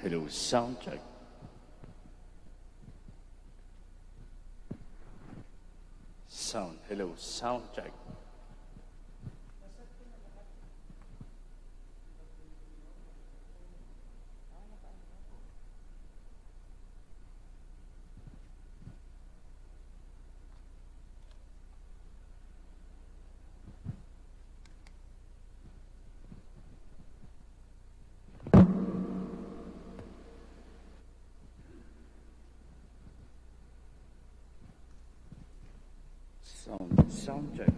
Hello, sound check. Sound, hello, sound check. Sound check.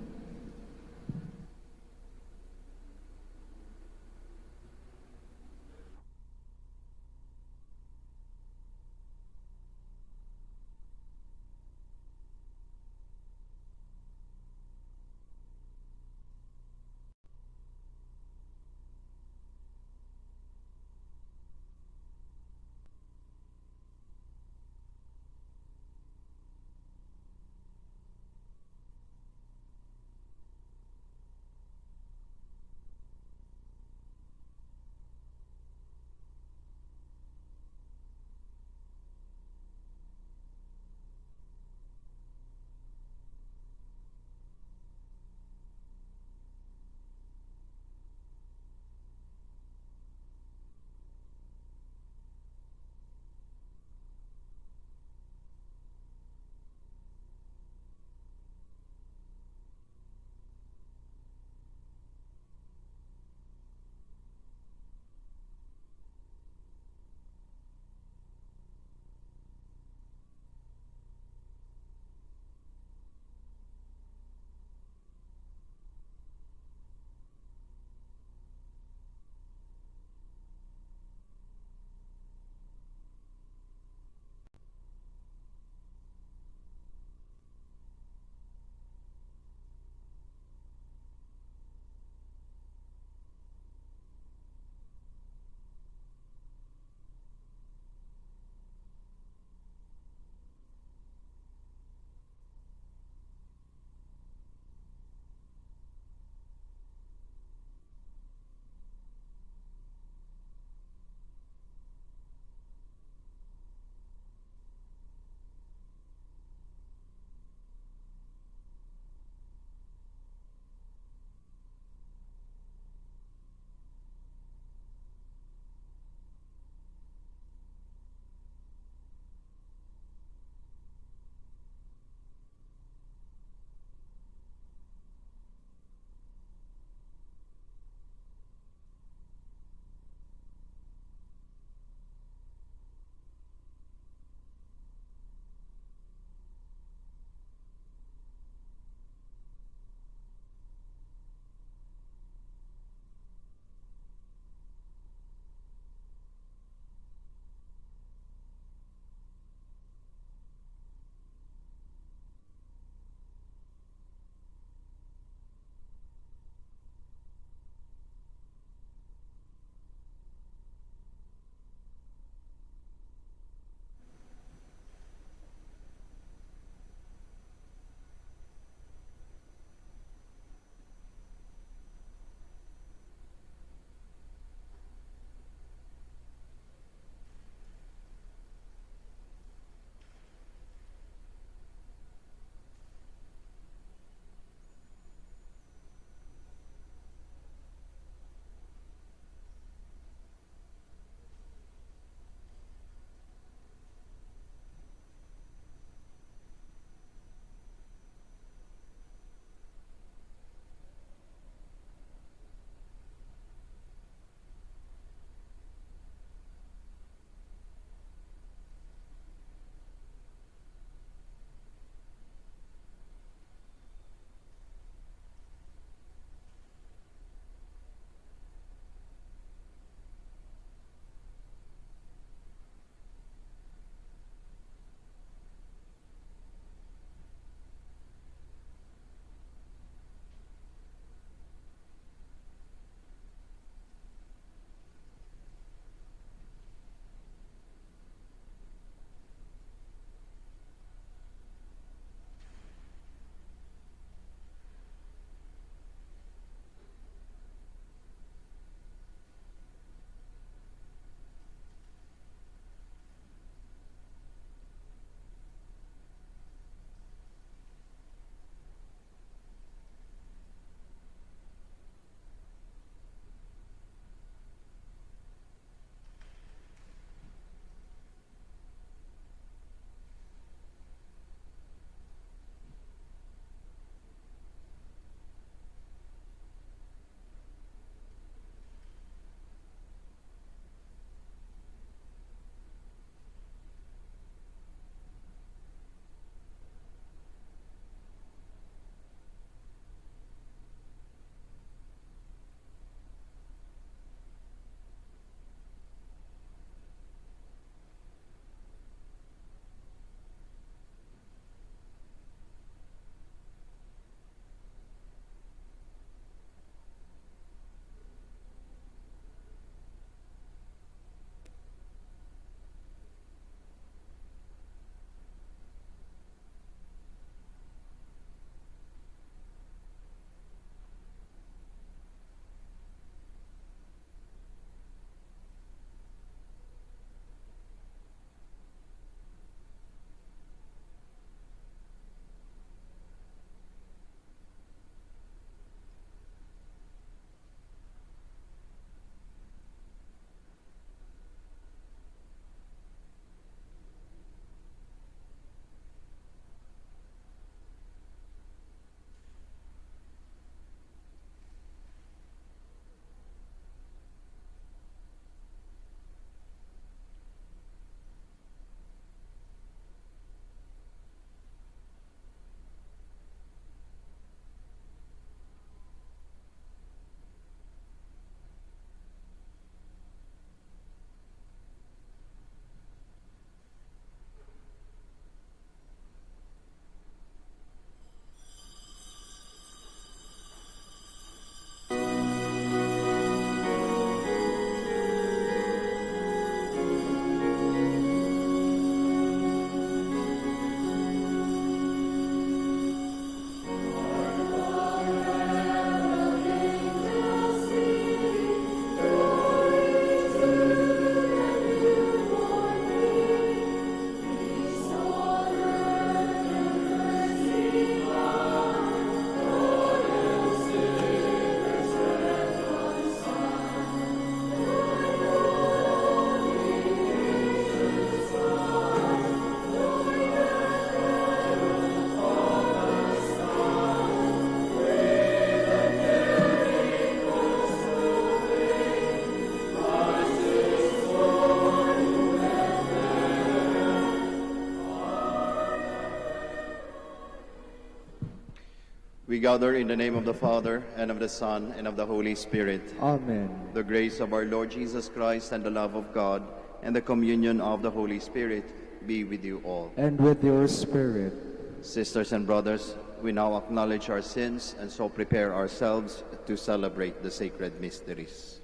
gather in the name of the Father, and of the Son, and of the Holy Spirit. Amen. The grace of our Lord Jesus Christ, and the love of God, and the communion of the Holy Spirit be with you all. And with your spirit. Sisters and brothers, we now acknowledge our sins and so prepare ourselves to celebrate the sacred mysteries.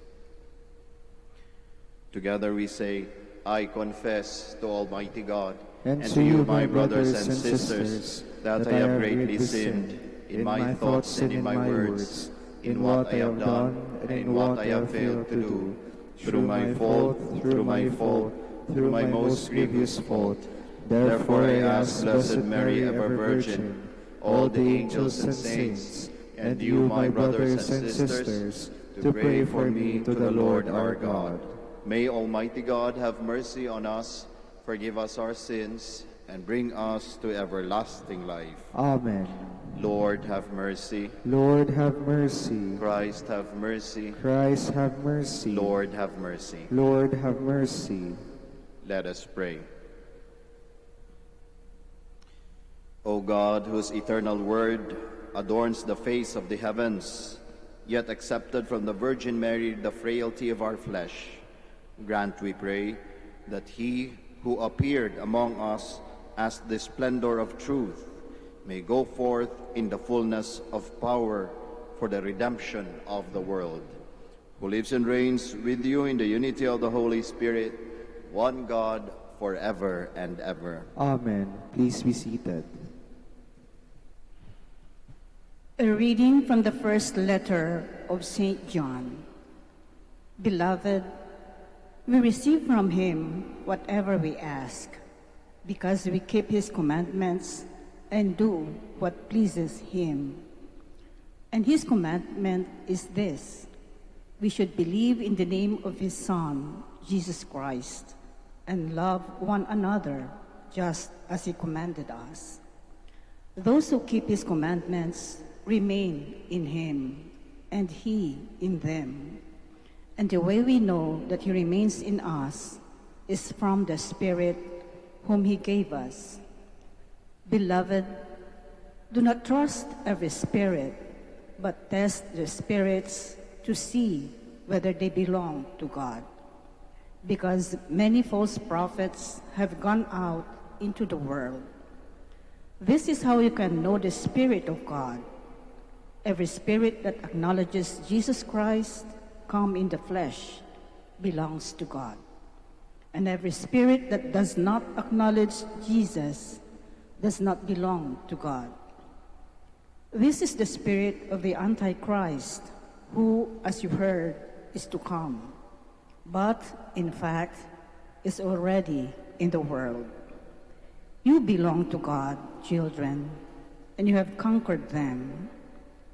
Together we say, I confess to Almighty God And to you, my brothers and sisters, that I have greatly sinned in my thoughts and in my words, in what I have done and in what I have failed to do, through my fault, through my most grievous fault. Therefore I ask Blessed Mary, ever Virgin, all the angels and saints, and you, my brothers and sisters, to pray for me to the Lord our God. May Almighty God have mercy on us, forgive us our sins, and bring us to everlasting life. Amen. Lord, have mercy. Lord, have mercy. Christ, have mercy. Christ, have mercy. Lord, have mercy. Lord, have mercy. Let us pray. O God, whose eternal word adorns the face of the heavens, yet accepted from the Virgin Mary the frailty of our flesh, grant, we pray, that he who appeared among us as the splendor of truth may go forth in the fullness of power for the redemption of the world, who lives and reigns with you in the unity of the Holy Spirit, one God, forever and ever. Amen. Please be seated. A reading from the first letter of St. John. Beloved, we receive from him whatever we ask, because we keep his commandments and do what pleases him. And his commandment is this: we should believe in the name of his Son, Jesus Christ, and love one another just as he commanded us. Those who keep his commandments remain in him, and he in them. And the way we know that he remains in us is from the Spirit whom he gave us. Beloved, do not trust every spirit, but test the spirits to see whether they belong to God. Because many false prophets have gone out into the world. This is how you can know the Spirit of God. Every spirit that acknowledges Jesus Christ come in the flesh belongs to God. And every spirit that does not acknowledge Jesus does not belong to God. This is the spirit of the Antichrist, who, as you heard, is to come, but in fact is already in the world. You belong to God, children, and you have conquered them.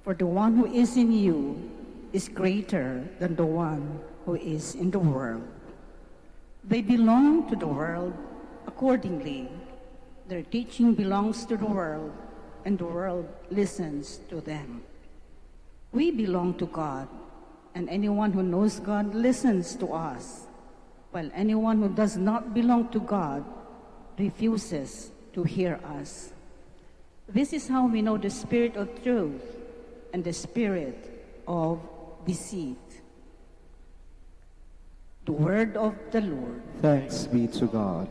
For the one who is in you is greater than the one who is in the world. They belong to the world accordingly. Their teaching belongs to the world, and the world listens to them. We belong to God, and anyone who knows God listens to us, while anyone who does not belong to God refuses to hear us. This is how we know the spirit of truth and the spirit of deceit. The word of the Lord. Thanks be to God.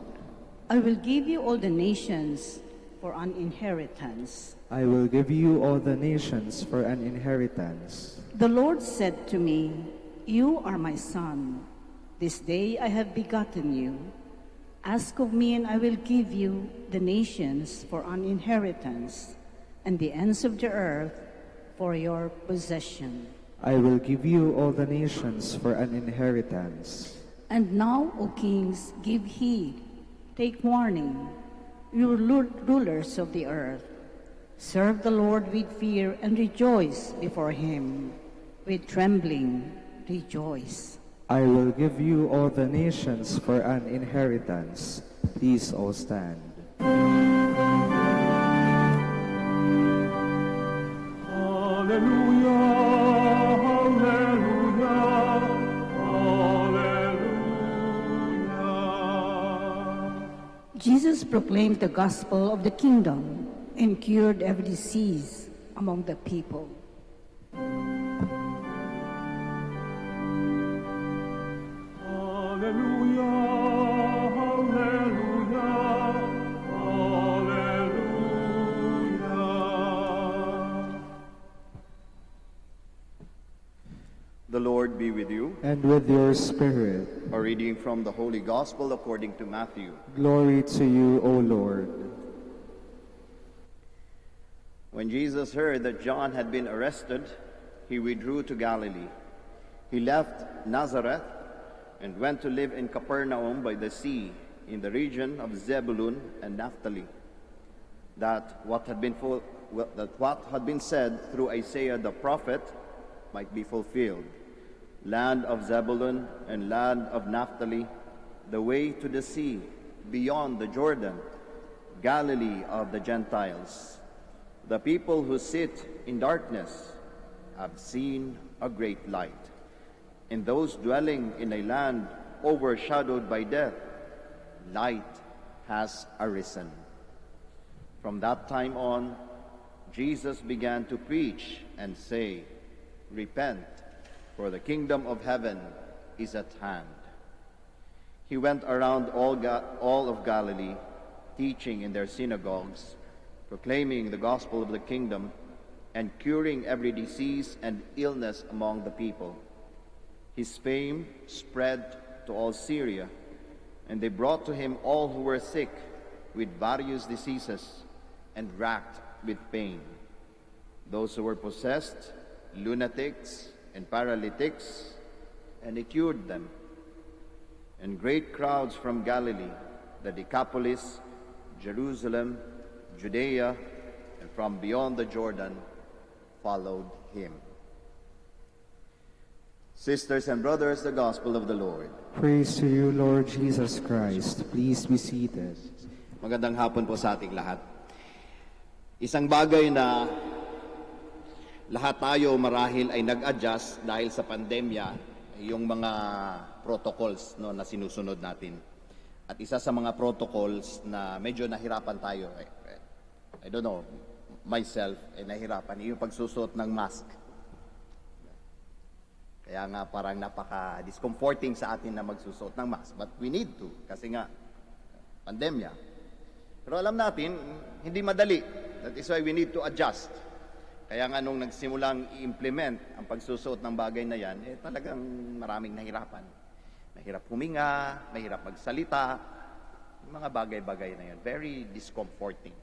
I will give you all the nations for an inheritance. I will give you all the nations for an inheritance. The Lord said to me, you are my son. This day I have begotten you. Ask of me, and I will give you the nations for an inheritance, and the ends of the earth for your possession. I will give you all the nations for an inheritance. And now, O kings, give heed, take warning, you rulers of the earth. Serve the Lord with fear and rejoice before him. With trembling, rejoice. I will give you all the nations for an inheritance. Please all stand. Hallelujah, hallelujah, hallelujah. Jesus proclaimed the gospel of the kingdom and cured every disease among the people. The Lord be with you. And with your spirit. A reading from the Holy Gospel according to Matthew. Glory to you, O Lord. When Jesus heard that John had been arrested, he withdrew to Galilee. He left Nazareth and went to live in Capernaum by the sea, in the region of Zebulun and Naphtali, that what had been said through Isaiah the prophet might be fulfilled. Land of Zebulun and land of Naphtali, the way to the sea, beyond the Jordan, Galilee of the Gentiles. The people who sit in darkness have seen a great light. And those dwelling in a land overshadowed by death, light has arisen. From that time on, Jesus began to preach and say, "Repent, for the kingdom of heaven is at hand." He went around all of Galilee, teaching in their synagogues, proclaiming the gospel of the kingdom, and curing every disease and illness among the people. His fame spread to all Syria, and they brought to him all who were sick with various diseases and racked with pain, those who were possessed, lunatics, and paralytics, and he cured them. And great crowds from Galilee, the Decapolis, Jerusalem, Judea, and from beyond the Jordan followed him. Sisters and brothers, the gospel of the Lord. Praise to you, Lord Jesus Christ. Please be seated. Magandang hapon po sa ating lahat. Isang bagay na lahat tayo marahil ay nag-adjust dahil sa pandemya, yung mga protocols na sinusunod natin. At isa sa mga protocols na medyo nahirapan tayo, I don't know, myself, nahirapan, yung pagsusuot ng mask. Kaya nga parang napaka-discomforting sa atin na magsusuot ng mask. But we need to, kasi nga, pandemya. Pero alam natin, hindi madali. That is why we need to adjust. Kaya nga nung nagsimulang i-implement ang pagsusuot ng bagay na yan, talagang maraming nahirapan. Mahirap huminga, mahirap magsalita, mga bagay-bagay na yan. Very discomforting.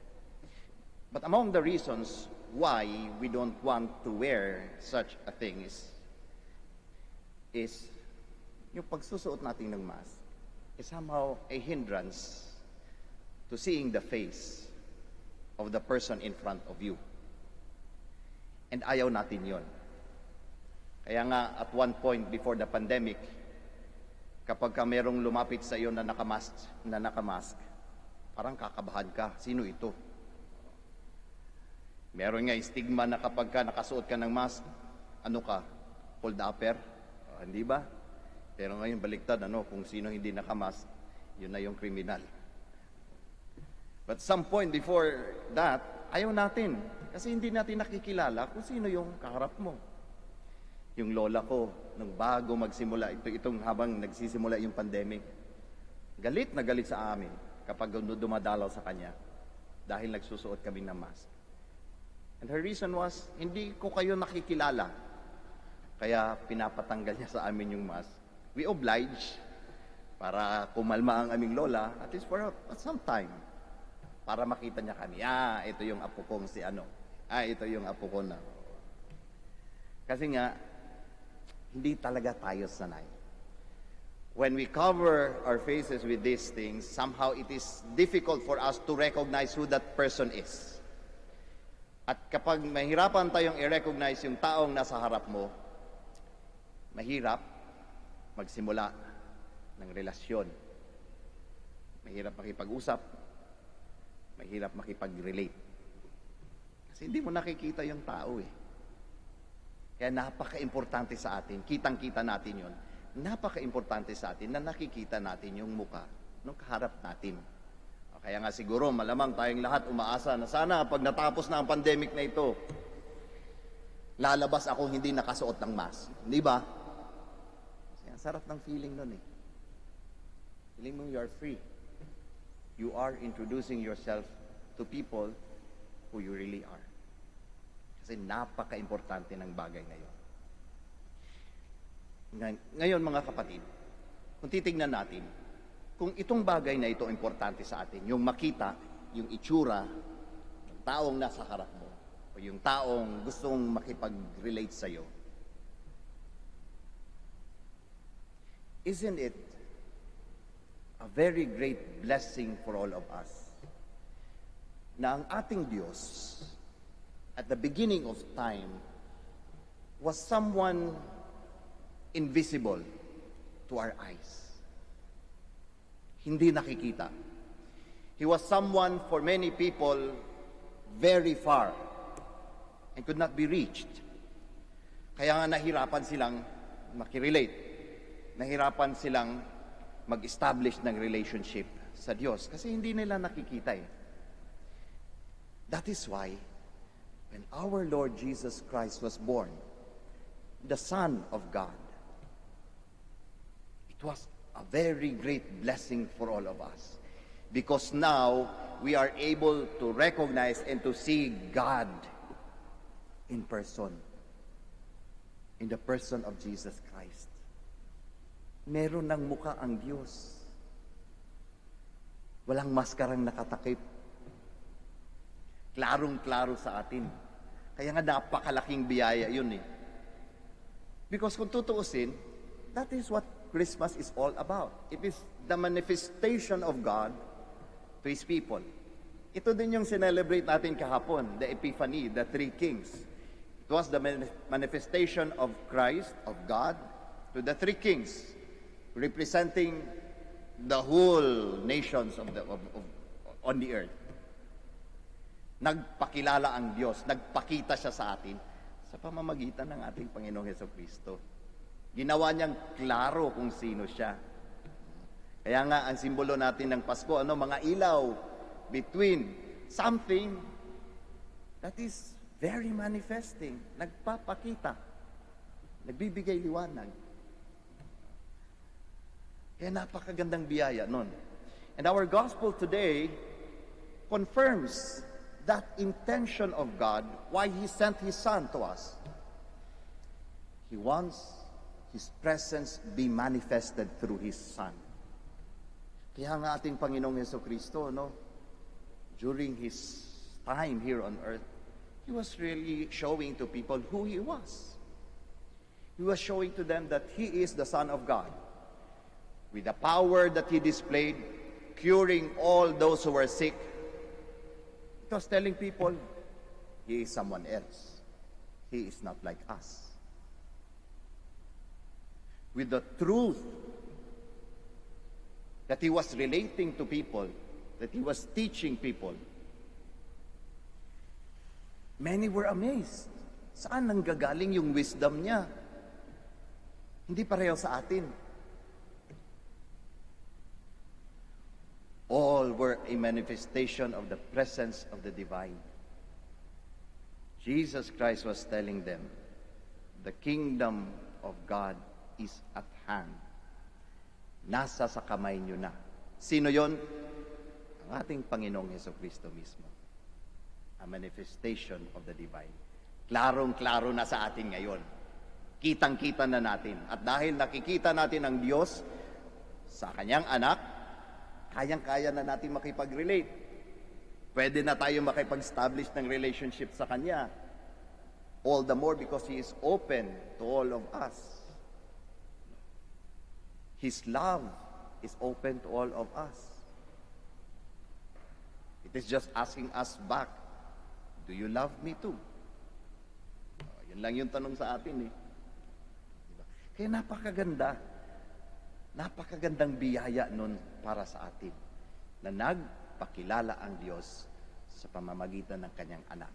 But among the reasons why we don't want to wear such a thing is yung pagsusuot natin ng mask is somehow a hindrance to seeing the face of the person in front of you. And ayaw natin yon. Kaya nga, at one point before the pandemic, kapag ka merong lumapit sa iyo na nakamask, parang kakabahan ka. Sino ito? Meron nga stigma na kapag ka nakasuot ka ng mask, ano ka? Hold upper? Hindi ba? Pero ngayon baliktad, kung sino hindi nakamask, yun na yung kriminal. But some point before that, ayaw natin. Kasi hindi natin nakikilala kung sino yung kaharap mo. Yung lola ko, nung bago magsimula, itong habang nagsisimula yung pandemic, galit na galit sa amin kapag dumadalaw sa kanya dahil nagsusuot kami ng mask. And her reason was, hindi ko kayo nakikilala. Kaya pinapatanggal niya sa amin yung mask. We oblige para kumalma ang aming lola, at least for some time. Para makita niya kami, ito yung apo kong si ano. Ito yung apo ko na. Kasi nga, hindi talaga tayo sanay. When we cover our faces with these things, somehow it is difficult for us to recognize who that person is. At kapag mahirapan tayong i-recognize yung taong nasa harap mo, mahirap magsimula ng relasyon. Mahirap makipag-usap. Mahirap makipag-relate. Kasi hindi mo nakikita yung tao eh. Kaya napaka-importante sa atin, kitang-kita natin yon. Napaka-importante sa atin na nakikita natin yung muka ng kaharap natin. Kaya nga siguro malamang tayong lahat umaasa na sana pag natapos na ang pandemic na ito, lalabas ako hindi nakasuot ng mask. Di ba? Kasi ang sarap ng feeling nun eh. Feeling mo you are free. You are introducing yourself to people who you really are. Kasi napaka-importante ng bagay na yun. Ngayon mga kapatid, kung titignan natin, kung itong bagay na ito importante sa atin, yung makita, yung itsura, ng taong nasa harap mo, o yung taong gustong makipag-relate sa'yo, isn't it a very great blessing for all of us na ang ating Diyos at the beginning of time was someone invisible to our eyes. Hindi nakikita. He was someone for many people very far and could not be reached. Kaya nga nahirapan silang makirelate. Nahirapan silang mag-establish ng relationship sa Diyos kasi hindi nila nakikita eh. That is why when our Lord Jesus Christ was born, the Son of God, it was a very great blessing for all of us. Because now, we are able to recognize and to see God in person. In the person of Jesus Christ. Meron ng muka ang Diyos. Walang maskarang nakatakip. Klarong-klaro sa atin. Kaya nga napakalaking biyaya yun eh. Because kung tutuusin, that is what Christmas is all about. It is the manifestation of God to His people. Ito din yung sinelebrate natin kahapon, the Epiphany, the Three Kings. It was the manifestation of Christ, of God, to the Three Kings, representing the whole nations on the earth. Nagpakilala ang Diyos, nagpakita siya sa atin sa pamamagitan ng ating Panginoong Hesukristo. Ginawa niyang klaro kung sino siya. Kaya nga, ang simbolo natin ng Pasko, mga ilaw between something that is very manifesting, nagpapakita, nagbibigay liwanag. Kaya napakagandang biyaya nun. And our gospel today confirms that intention of God, why He sent His Son to us. He wants His presence be manifested through His Son. Kaya nga ating Panginoong Hesukristo, during His time here on earth, He was really showing to people who He was. He was showing to them that He is the Son of God. With the power that He displayed, curing all those who were sick, He was telling people, He is someone else. He is not like us. With the truth that He was relating to people, that He was teaching people, many were amazed. Saan nanggagaling yung wisdom niya? Hindi pareho sa atin. All were a manifestation of the presence of the divine. Jesus Christ was telling them, the kingdom of God is at hand. Nasa sa kamay nyo na. Sino yon? Ang ating Panginoong Hesukristo mismo. A manifestation of the divine. Klarong-klaro na sa atin ngayon. Kitang-kita na natin. At dahil nakikita natin ang Diyos sa Kanyang anak, kayang-kaya na natin makipag-relate. Pwede na tayo makipag-establish ng relationship sa Kanya. All the more because He is open to all of us. His love is open to all of us. It is just asking us back, do you love me too? Yun lang yung tanong sa atin eh. Diba? Kaya napakagandang biyaya nun para sa atin na nagpakilala ang Diyos sa pamamagitan ng Kanyang anak.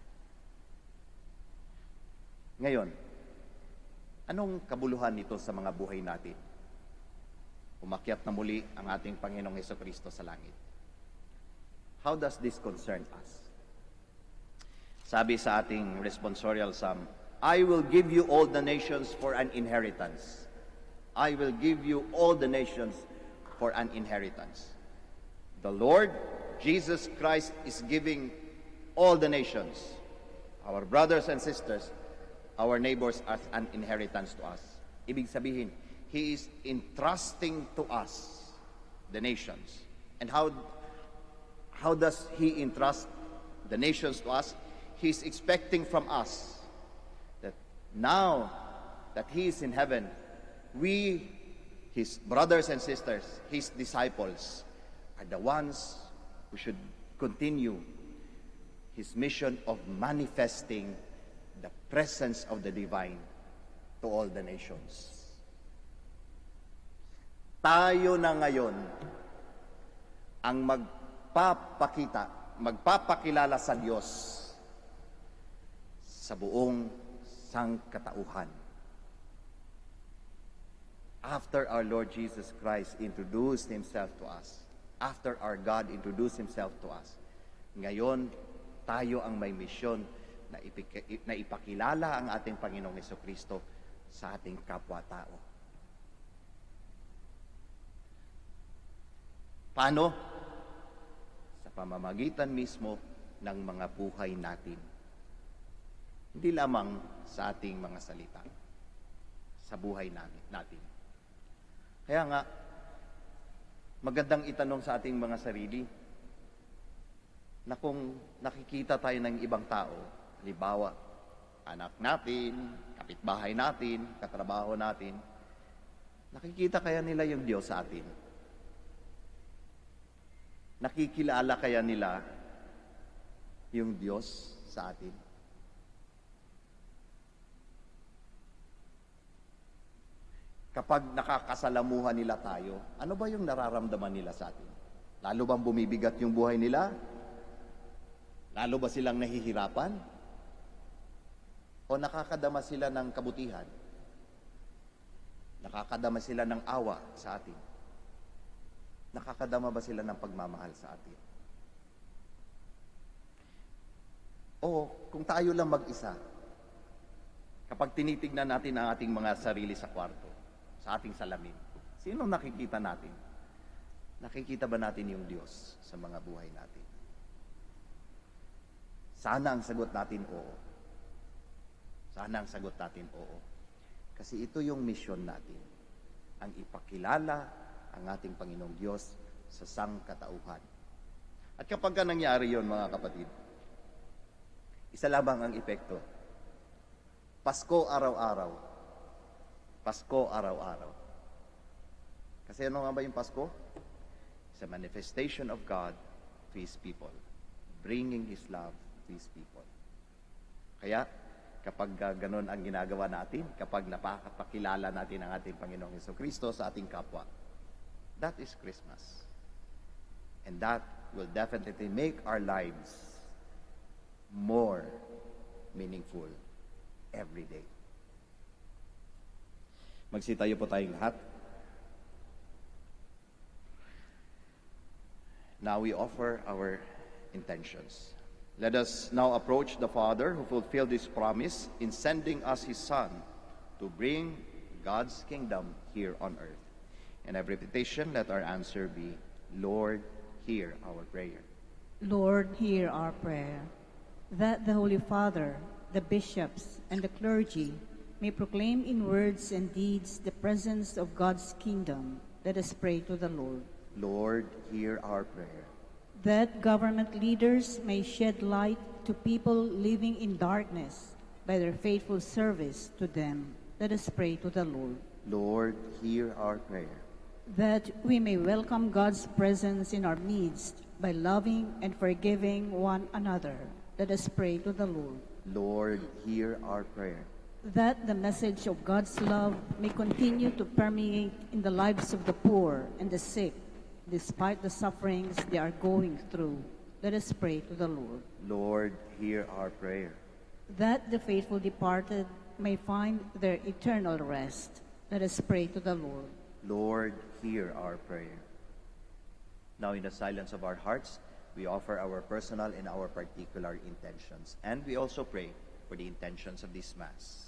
Ngayon, anong kabuluhan nito sa mga buhay natin? Umakyat na muli ang ating Panginoong Hesukristo sa langit. How does this concern us? Sabi sa ating responsorial psalm, I will give you all the nations for an inheritance. I will give you all the nations for an inheritance. The Lord Jesus Christ is giving all the nations, our brothers and sisters, our neighbors, as an inheritance to us. Ibig sabihin, He is entrusting to us the nations. And how does He entrust the nations to us? He's expecting from us that now that He is in heaven, we, His brothers and sisters, His disciples, are the ones who should continue His mission of manifesting the presence of the divine to all the nations. Tayo na ngayon ang magpapakilala sa Diyos sa buong sangkatauhan. After our Lord Jesus Christ introduced Himself to us, after our God introduced Himself to us, ngayon tayo ang may misyon na ipakilala ang ating Panginoong Jesucristo sa ating kapwa-tao. Paano? Sa pamamagitan mismo ng mga buhay natin. Hindi lamang sa ating mga salita, sa buhay natin. Kaya nga, magandang itanong sa ating mga sarili na kung nakikita tayo ng ibang tao, halimbawa, anak natin, kapitbahay natin, katrabaho natin, nakikita kaya nila yung Diyos sa atin? Nakikilala kaya nila yung Diyos sa atin? Kapag nakakasalamuhan nila tayo, ano ba yung nararamdaman nila sa atin? Lalo bang bumibigat yung buhay nila? Lalo ba silang nahihirapan? O nakakadama sila ng kabutihan? Nakakadama sila ng awa sa atin? Nakakadama ba sila ng pagmamahal sa atin? O kung tayo lang mag-isa, kapag tinitignan natin ang ating mga sarili sa kwarto, sa ating salamin, sino nakikita natin? Nakikita ba natin yung Diyos sa mga buhay natin? Sana ang sagot natin oo. Sana ang sagot natin oo. Kasi ito yung mission natin, ang ipakilala ang ating Panginoong Diyos sa sangkatauhan. At kapag nangyari yon, mga kapatid, isa lamang ang epekto. Pasko araw-araw. Pasko araw-araw. Kasi ano nga ba yung Pasko? It's a manifestation of God to His people, bringing His love to His people. Kaya, kapag ganun ang ginagawa natin, kapag napakapakilala natin ang ating Panginoong Jesucristo sa ating kapwa, that is Christmas. And that will definitely make our lives more meaningful every day. Magsitayo po tayong lahat. Now we offer our intentions. Let us now approach the Father who fulfilled His promise in sending us His Son to bring God's kingdom here on earth. And every petition, let our answer be, Lord, hear our prayer. Lord, hear our prayer. That the Holy Father, the bishops, and the clergy may proclaim in words and deeds the presence of God's kingdom, let us pray to the Lord. Lord, hear our prayer. That government leaders may shed light to people living in darkness by their faithful service to them, let us pray to the Lord. Lord, hear our prayer. That we may welcome God's presence in our midst by loving and forgiving one another, let us pray to the Lord. Lord, hear our prayer. That the message of God's love may continue to permeate in the lives of the poor and the sick, despite the sufferings they are going through, let us pray to the Lord. Lord, hear our prayer. That the faithful departed may find their eternal rest, let us pray to the Lord. Lord, hear our prayer. Now, in the silence of our hearts, we offer our personal and our particular intentions. And we also pray for the intentions of this Mass.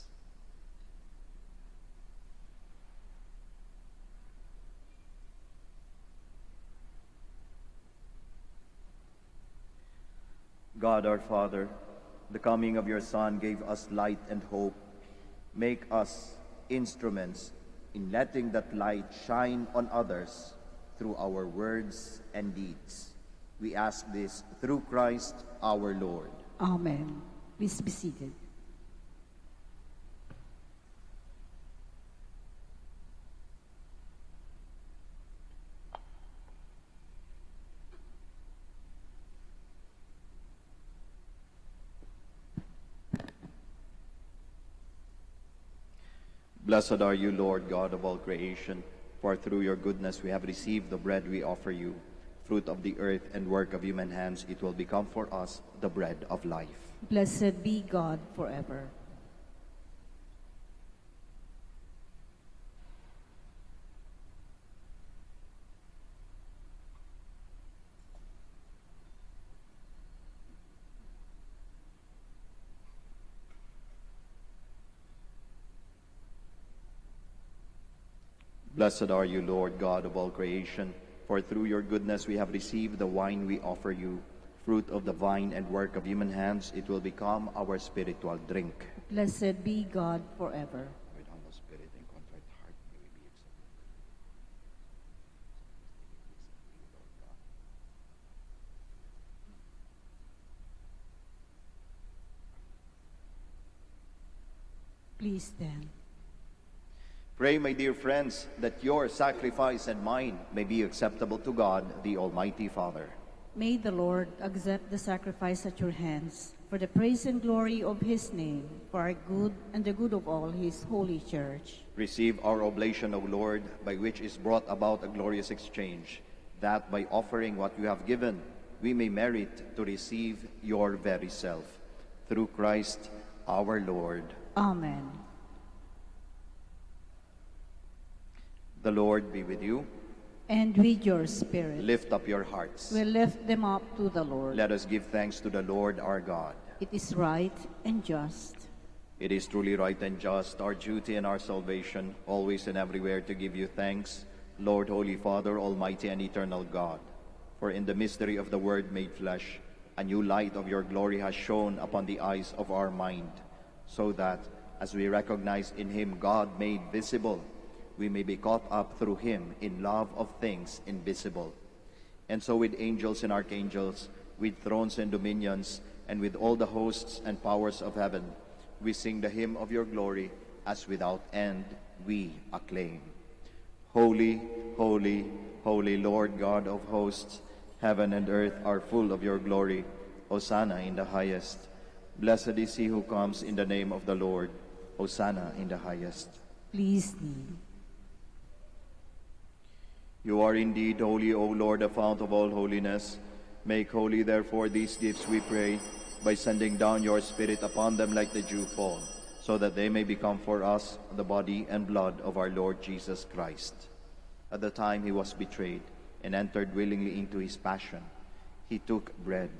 God our Father, the coming of your Son gave us light and hope. Make us instruments in letting that light shine on others through our words and deeds. We ask this through Christ our Lord. Amen. Please be seated. Blessed are you, Lord God of all creation, for through your goodness we have received the bread we offer you. Fruit of the earth and work of human hands, it will become for us the bread of life. Blessed be God forever. Blessed are you, Lord God of all creation, for through your goodness we have received the wine we offer you. Fruit of the vine and work of human hands, it will become our spiritual drink. Blessed be God forever. With humble spirit and contrite heart, may we be accepted. Please stand. Pray, my dear friends, that your sacrifice and mine may be acceptable to God, the Almighty Father. May the Lord accept the sacrifice at your hands for the praise and glory of his name, for our good and the good of all his holy church. Receive our oblation, O Lord, by which is brought about a glorious exchange, that by offering what you have given, we may merit to receive your very self. Through Christ our Lord. Amen. The Lord be with you. And with your spirit. Lift up your hearts. We lift them up to the Lord. Let us give thanks to the Lord our God. It is right and just. It is truly right and just, our duty and our salvation, always and everywhere to give you thanks, Lord, Holy Father, Almighty and eternal God. For in the mystery of the Word made flesh, a new light of your glory has shone upon the eyes of our mind, so that, as we recognize in him God made visible, we may be caught up through him in love of things invisible. And so with angels and archangels, with thrones and dominions, and with all the hosts and powers of heaven, we sing the hymn of your glory, as without end we acclaim. Holy, holy, holy Lord God of hosts, heaven and earth are full of your glory. Hosanna in the highest. Blessed is he who comes in the name of the Lord. Hosanna in the highest. Please kneel. You are indeed holy, O Lord, the fount of all holiness. Make holy, therefore, these gifts, we pray, by sending down your Spirit upon them like the dew fall, so that they may become for us the body and blood of our Lord Jesus Christ. At the time he was betrayed and entered willingly into his passion, he took bread,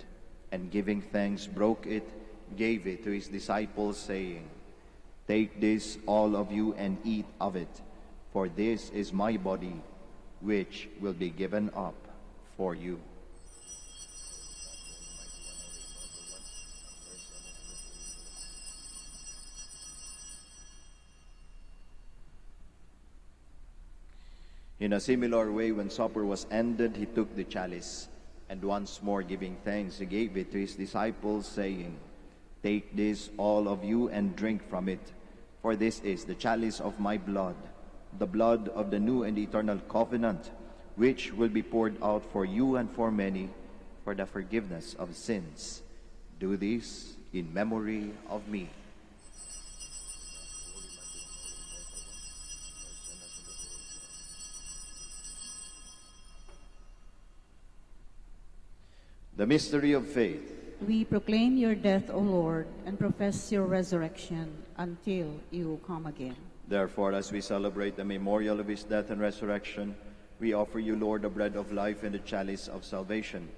and giving thanks, broke it, gave it to his disciples, saying, "Take this, all of you, and eat of it, for this is my body, which will be given up for you." In a similar way, when supper was ended, he took the chalice, and once more giving thanks, he gave it to his disciples, saying, "Take this, all of you, and drink from it, for this is the chalice of my blood, the blood of the new and eternal covenant, which will be poured out for you and for many for the forgiveness of sins. Do this in memory of me." The mystery of faith. We proclaim your death, O Lord, and profess your resurrection until you come again. Therefore, as we celebrate the memorial of his death and resurrection, we offer you, Lord, the bread of life and the chalice of salvation,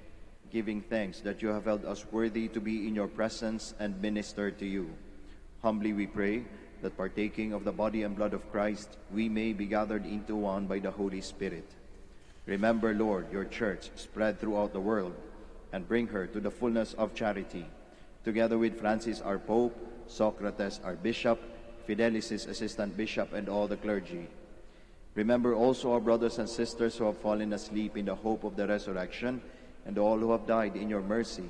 giving thanks that you have held us worthy to be in your presence and minister to you. Humbly we pray that partaking of the body and blood of Christ, we may be gathered into one by the Holy Spirit. Remember, Lord, your church spread throughout the world, and bring her to the fullness of charity, together with Francis our Pope, Socrates our Bishop, Fidelis' Assistant Bishop, and all the clergy. Remember also our brothers and sisters who have fallen asleep in the hope of the resurrection, and all who have died in your mercy.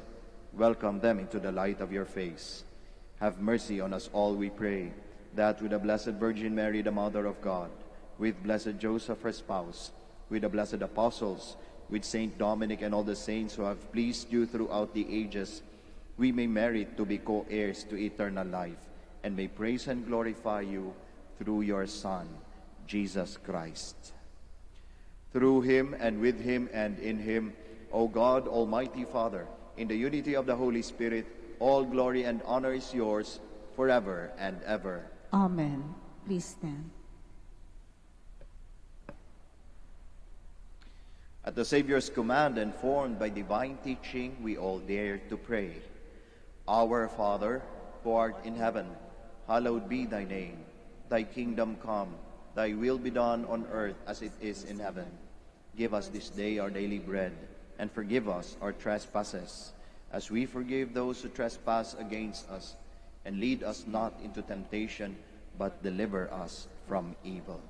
Welcome them into the light of your face. Have mercy on us all, we pray, that with the Blessed Virgin Mary, the Mother of God, with Blessed Joseph, her spouse, with the blessed apostles, with Saint Dominic and all the saints who have pleased you throughout the ages, we may merit to be co-heirs to eternal life, and may praise and glorify you through your Son, Jesus Christ. Through him, and with him, and in him, O God, Almighty Father, in the unity of the Holy Spirit, all glory and honor is yours forever and ever. Amen. Please stand. At the Savior's command and formed by divine teaching, we all dare to pray. Our Father, who art in heaven, hallowed be thy name. Thy kingdom come, thy will be done on earth as it is in heaven. Give us this day our daily bread, and forgive us our trespasses, as we forgive those who trespass against us. And lead us not into temptation, but deliver us from evil.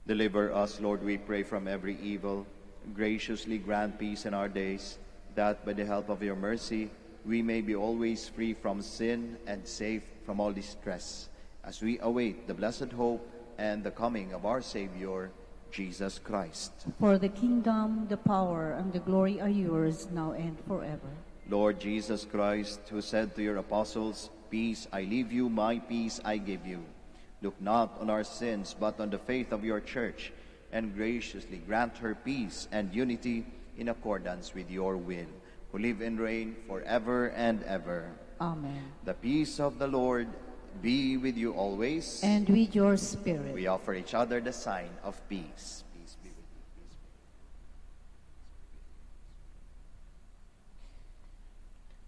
Deliver us, Lord, we pray, from every evil. Graciously grant peace in our days, that by the help of your mercy we may be always free from sin and safe from all distress, as we await the blessed hope and the coming of our Savior, Jesus Christ. For the kingdom, the power, and the glory are yours, now and forever. Lord Jesus Christ, who said to your apostles, "Peace I leave you, my peace I give you," look not on our sins, but on the faith of your church, and graciously grant her peace and unity in accordance with your will, who live and reign forever and ever. Amen. The peace of the Lord be with you always. And with your spirit. We offer each other the sign of peace. Peace be with you. Peace be with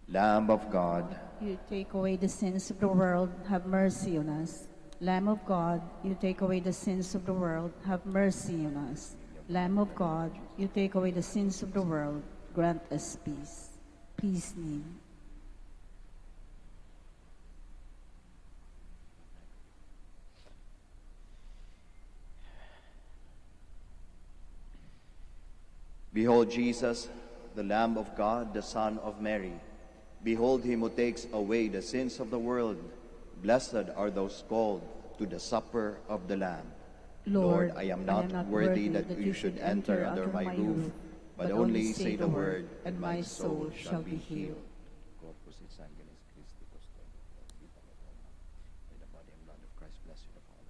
you. Lamb of God, You take away the sins of the world, have mercy on us. Lamb of God, you take away the sins of the world, have mercy on us. Lamb of God, you take away the sins of the world, grant us peace. Please kneel. behold Jesus, the Lamb of God, the Son of Mary. Behold him who takes away the sins of the world. Blessed are those called to the supper of the Lamb. Lord, I am not worthy that you should enter under my roof, but only say the word, and my soul shall be healed. Corpus et sanguinis Christi custodium, by the body and blood of Christ, bless you the Father.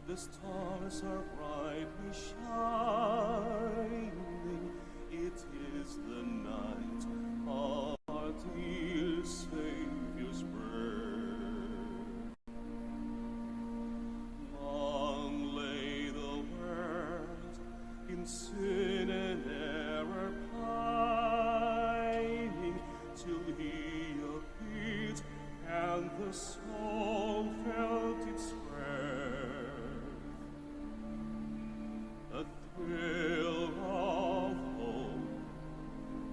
The stars are brightly shining. It is the night of our dear Savior's birth. Long lay the world in sin and error pining, till he appeared and the soul felt its a thrill of hope,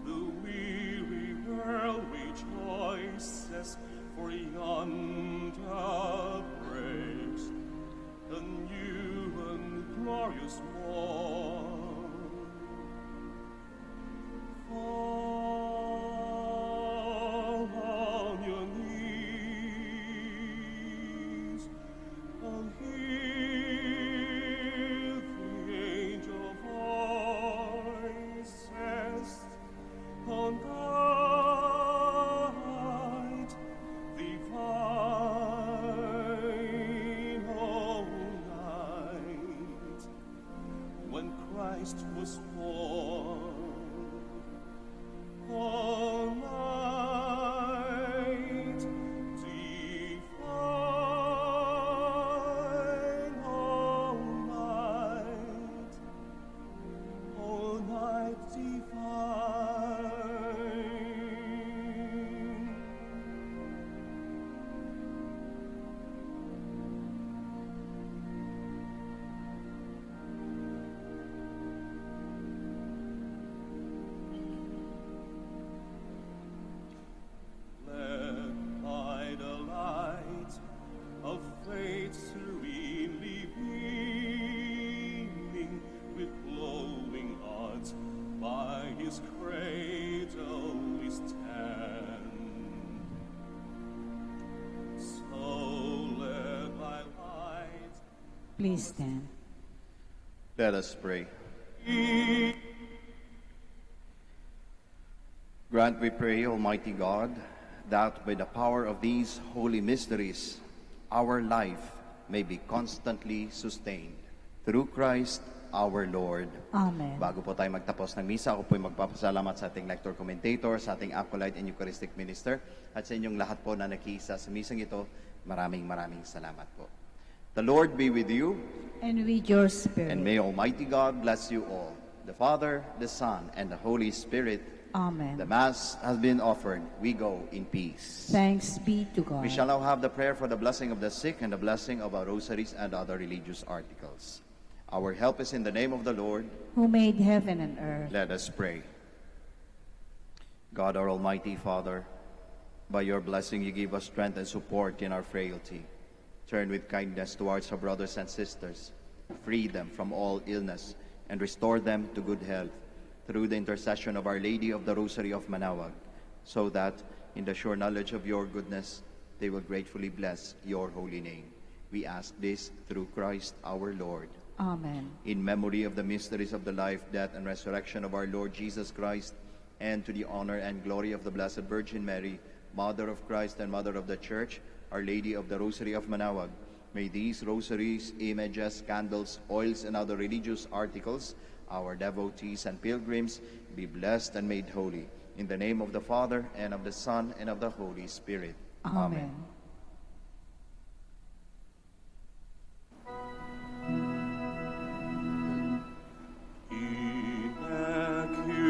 the weary world glorious one. Fall on your knees and hear the angel voices on night divine, oh night, when Christ was born. All night divine, all night divine. Led by the light of faith serenely beaming, with glowing hearts by his cradle we stand. So led by light, Please stand. Let us pray. Grant, we pray, Almighty God, that by the power of these holy mysteries, our life may be constantly sustained. Through Christ our Lord. Amen. Bago po tayo magtapos ng misa, ako po'y magpapasalamat sa ating lector commentator, sa ating acolyte and Eucharistic minister, at sa inyong lahat po na nakiisa sa misang ito. Maraming salamat po. The Lord be with you, And with your spirit. and may Almighty God bless you all, the Father, the Son, and the Holy Spirit. Amen. The Mass has been offered. We go in peace. Thanks be to God. We shall now have the prayer for the blessing of the sick and the blessing of our rosaries and other religious articles. Our help is in the name of the Lord. Who made heaven and earth. Let us pray. God, our Almighty Father, by your blessing you give us strength and support in our frailty. Turn with kindness towards our brothers and sisters. Free them from all illness and restore them to good health through the intercession of Our Lady of the Rosary of Manaoag, so that, in the sure knowledge of your goodness, they will gratefully bless your holy name. We ask this through Christ our Lord. Amen. In memory of the mysteries of the life, death, and resurrection of our Lord Jesus Christ, and to the honor and glory of the Blessed Virgin Mary, Mother of Christ and Mother of the Church, Our Lady of the Rosary of Manaoag, may these rosaries, images, candles, oils, and other religious articles, our devotees and pilgrims, be blessed and made holy. In the name of the Father, and of the Son, and of the Holy Spirit. Amen.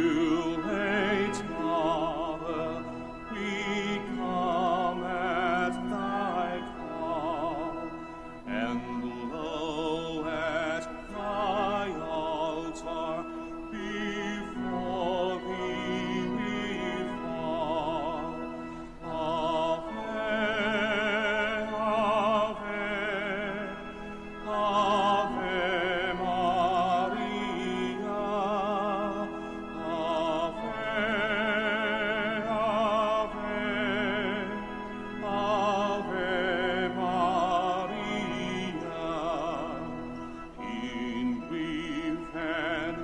Immaculate Mother, we come at thy call, and lo, at thy altar, before thee we fall. Ave, Ave, Ave Maria. Ave, Ave, Ave Maria. In grief and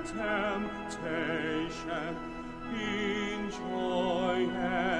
temptation, in joy and